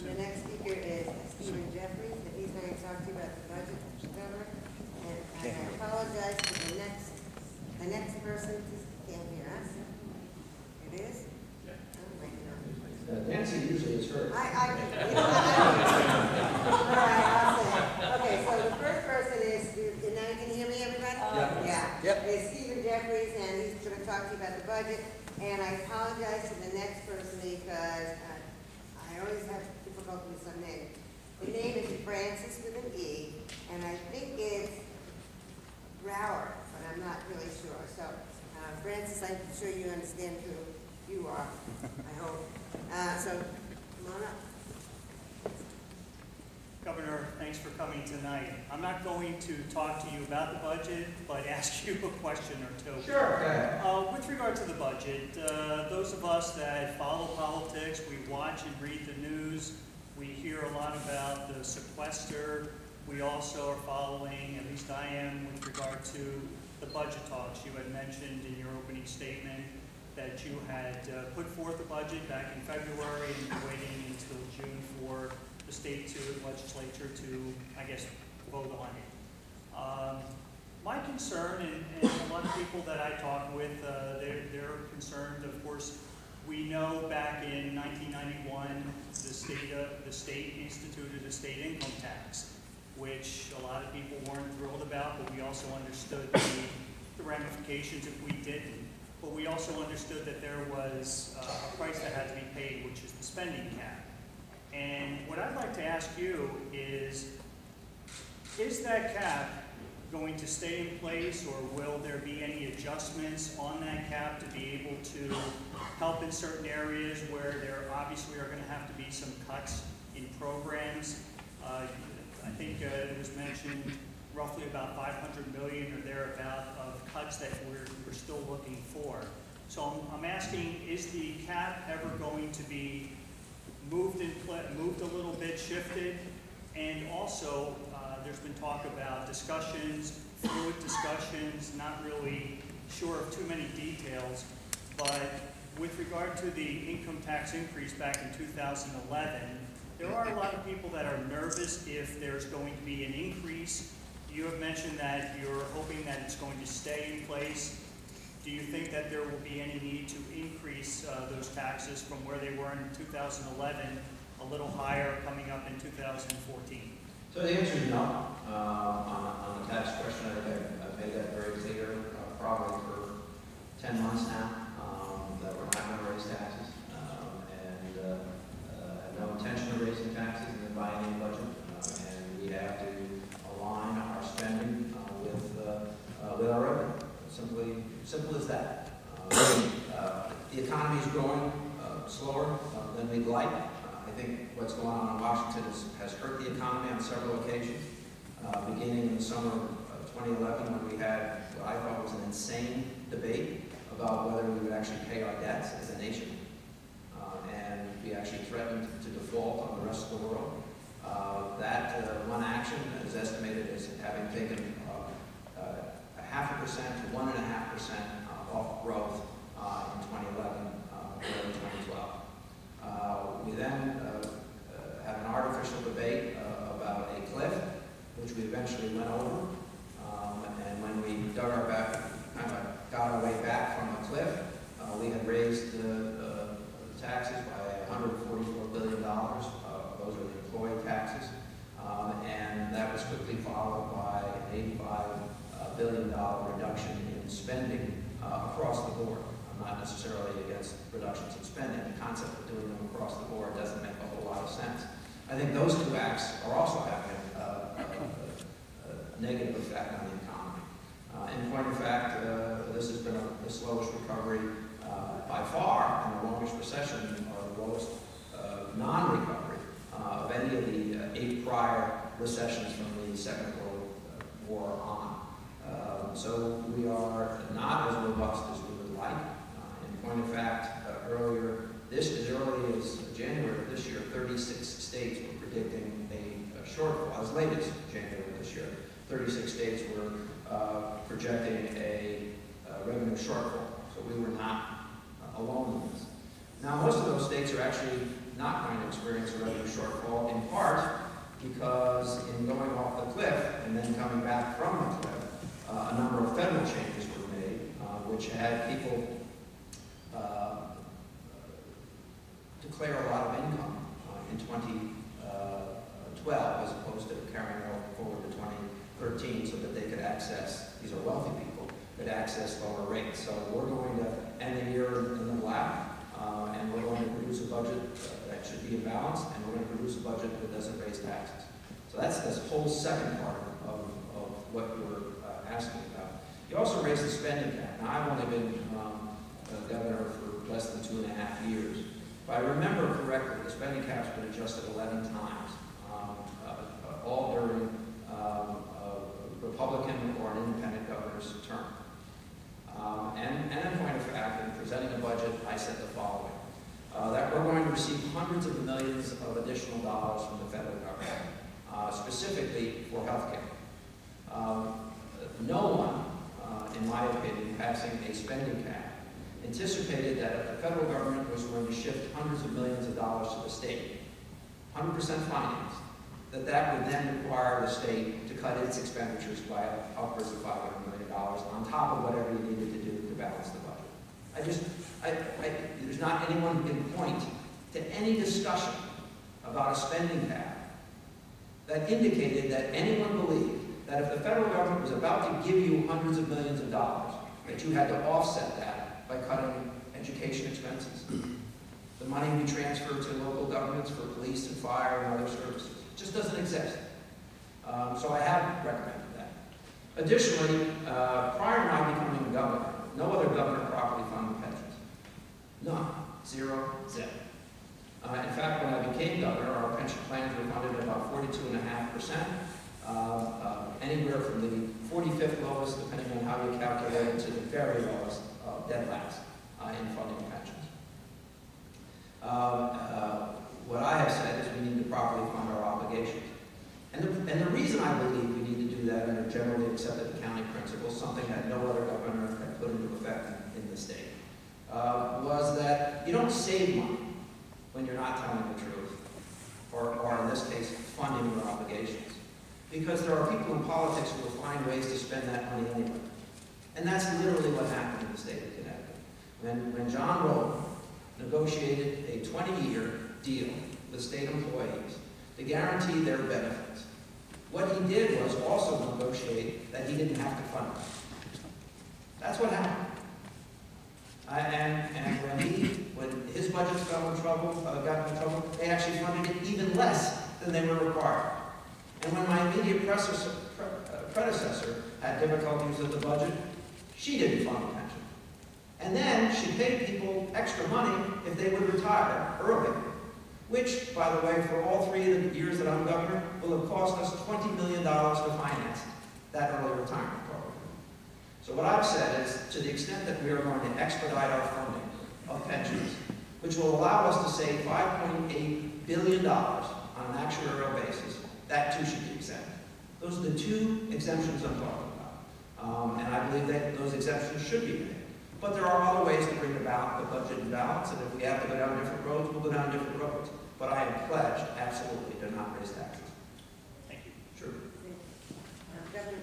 The next speaker is Stephen Jeffries, and he's going to talk to you about the budget, Governor. And I apologize for the next person can't hear us. It is? Yeah. Oh my God. Nancy usually is her. All right, I'll say it. Okay, so the first person is, now you can hear me, everybody? Yeah. Yep. It's Stephen Jeffries, and he's going to talk to you about the budget. And I apologize to the next person because I always have difficulty with some names. The name is Francis with an E, and I think it's Brower, but I'm not really sure. So, Francis, I'm sure you understand who you are, I hope. So, come on up. Governor, thanks for coming tonight. I'm not going to talk to you about the budget, but ask you a question or two. Sure, go ahead. With regard to the budget, those of us that follow politics, we watch and read the news, we hear a lot about the sequester. We also are following, at least I am, with regard to the budget talks. You had mentioned in your opening statement that you had put forth a budget back in February and you're waiting until June for the state legislature to, I guess, vote on it. My concern, and a lot of people that I talk with, they're concerned, of course. We know back in 1991, the state instituted a state income tax, which a lot of people weren't thrilled about, but we also understood the ramifications if we didn't. But we also understood that there was a price that had to be paid, which is the spending cap. And what I'd like to ask you is that cap going to stay in place, or will there be any adjustments on that cap to be able to help in certain areas where there obviously are going to have to be some cuts in programs? I think it was mentioned roughly about $500 million or thereabout of cuts that we're still looking for. So I'm asking, is the cap ever going to be moved a little bit, shifted? And also, there's been talk about discussions, fluid discussions, not really sure of too many details, but with regard to the income tax increase back in 2011, there are a lot of people that are nervous if there's going to be an increase. You have mentioned that you're hoping that it's going to stay in place. Do you think that there will be any need to increase those taxes from where they were in 2011, a little higher coming up in 2014? So the answer is no. On the tax question, I've made that very clear, probably for 10 months now, that we're not going to raise taxes, and have no intention of raising taxes in the biennial budget, and we have to align our spending with our revenue. Simple as that. The economy is growing slower than we'd like. I think what's going on in Washington has hurt the economy on several occasions, beginning in the summer of 2011 when we had what I thought was an insane debate about whether we would actually pay our debts as a nation. And we actually threatened to default on the rest of the world. That one action is estimated as having taken 0.5% to 1.5% off growth in 2011 compared to 2012. We then had an artificial debate about a cliff, which we eventually went over. And when we dug our back, kind of got our way back from the cliff, we had raised the taxes by $144 billion. Those are the employee taxes. And that was quickly followed by an $85 billion reduction in spending across the board. I'm not necessarily against reductions in spending. The concept of doing them across the board doesn't make a whole lot of sense. I think those two acts are also having a negative effect on the economy. In point of fact, this has been the slowest recovery by far, and the longest recession, or the lowest non-recovery of any of the 8 prior recessions from the Second World War on. So we are not as robust as we would like. In point of fact, as early as January of this year, 36 states were predicting a shortfall. As late as January of this year, 36 states were projecting a revenue shortfall. So we were not alone in this. Now, most of those states are actually not going to experience a revenue shortfall, in part because in going off the cliff and then coming back from the cliff, a number of federal changes were made, which had people declare a lot of income in 2012 as opposed to carrying it forward to 2013 so that they could access, these are wealthy people, could access lower rates. So we're going to end the year in the black, and we're going to produce a budget that should be in balance, and we're going to produce a budget that doesn't raise taxes. So that's this whole second part of what you're asking about. You also raised the spending cap. Now, I've only been governor for less than 2.5 years. If I remember correctly, the spending cap's been adjusted 11 times, all during a Republican or an independent governor's term. And in point of fact, in presenting a budget, I said the following, that we're going to receive hundreds of millions of additional dollars from the federal government, specifically for health care. No one, in my opinion, passing a spending cap anticipated that if the federal government was going to shift hundreds of millions of dollars to the state, 100% financed, that would then require the state to cut its expenditures by upwards of $500 million on top of whatever you needed to do to balance the budget. There's not anyone who can point to any discussion about a spending cap that indicated that anyone believed that if the federal government was about to give you hundreds of millions of dollars, that you had to offset that by cutting education expenses. The money we transfer to local governments for police and fire and other services. It just doesn't exist. So I have recommended that. Additionally, prior to my becoming governor, no other governor properly funded pensions. None. Zero. Zip. In fact, when I became governor, our pension plans were funded at about 42.5%, anywhere from the 45th lowest, depending on how you calculate it, to the very lowest, dead last in funding pensions. What I have said is we need to properly fund our obligations. And the reason I believe we need to do that under generally accepted accounting principles, something that no other governor had put into effect in the state, was that you don't save money when you're not telling the truth, or in this case, funding your obligations. Because there are people in politics who will find ways to spend that money anyway. And that's literally what happened in the state of Connecticut. When John Rowland negotiated a 20-year deal with state employees to guarantee their benefits, what he did was also negotiate that he didn't have to fund it. That's what happened. And when his budgets got in trouble, they actually funded it even less than they were required. And when my immediate predecessor had difficulties with the budget, she didn't fund the pension. And then she paid people extra money if they would retire early, which, by the way, for all 3 of the years that I'm governor, will have cost us $20 million to finance that early retirement program. So what I've said is, to the extent that we are going to expedite our funding of pensions, which will allow us to save $5.8 billion on an actuarial basis, that too should be exempt. Those are the 2 exemptions I'm talking about. And I believe that those exemptions should be made. But there are other ways to bring about the budget in balance, and if we have to go down different roads, we'll go down different roads. But I am pledged, absolutely, to not raise taxes.